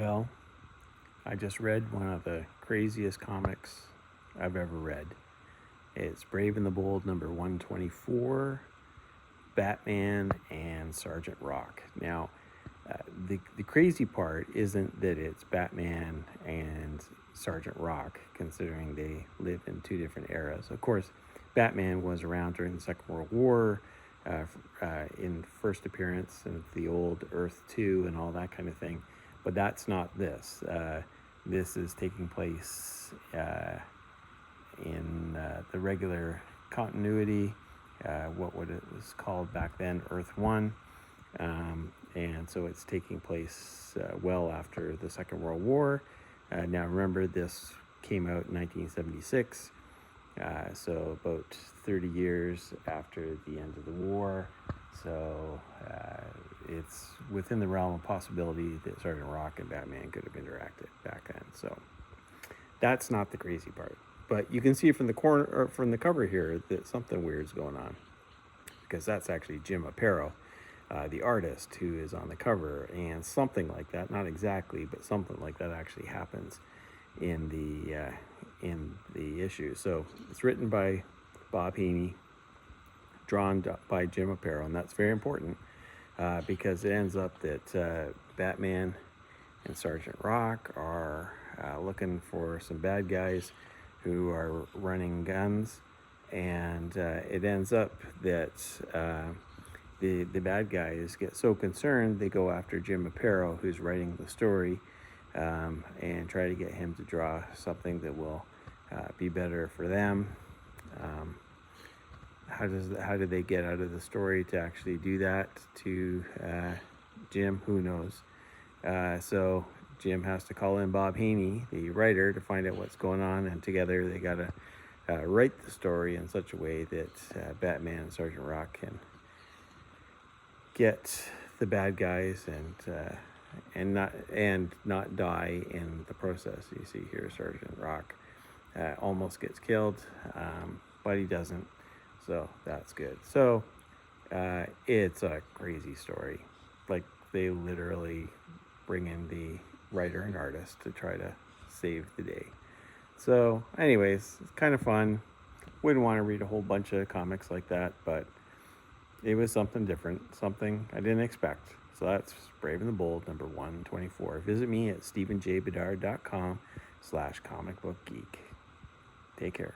Well, I just read one of the craziest comics I've ever read. It's Brave and the Bold number 124, Batman and Sergeant Rock. Now, the crazy part isn't that it's Batman and Sergeant Rock, considering they live in two different eras. Of course, Batman was around during the Second World War, in first appearance of the old Earth 2 and all that kind of thing. But that's not this. This is taking place in the regular continuity, what it was called back then, Earth 1. And so it's taking place well after the Second World War. Now remember, this came out in 1976, so about 30 years after the end of the war. So it's within the realm of possibility that Sergeant Rock and Batman could have interacted back then. So that's not the crazy part. But you can see from the corner, or from the cover here, that something weird's going on, because that's actually Jim Aparo, the artist, who is on the cover, and something like that, not exactly, but something like that actually happens in the issue. So it's written by Bob Haney, drawn by Jim Aparo, and that's very important because it ends up that Batman and Sergeant Rock are looking for some bad guys who are running guns, and it ends up that the bad guys get so concerned they go after Jim Aparo, who's writing the story, and try to get him to draw something that will be better for them. How do they get out of the story to actually do that to Jim? Who knows? So Jim has to call in Bob Haney, the writer, to find out what's going on, and together they gotta write the story in such a way that Batman and Sergeant Rock can get the bad guys and not die in the process. You see here, Sergeant Rock almost gets killed, but he doesn't. So that's good. So it's a crazy story. Like, they literally bring in the writer and artist to try to save the day. So anyways, it's kind of fun. Wouldn't want to read a whole bunch of comics like that, but it was something different, something I didn't expect. So that's Brave and the Bold number 124. Visit me at stephenjbedard.com/comicbookgeek. Take care.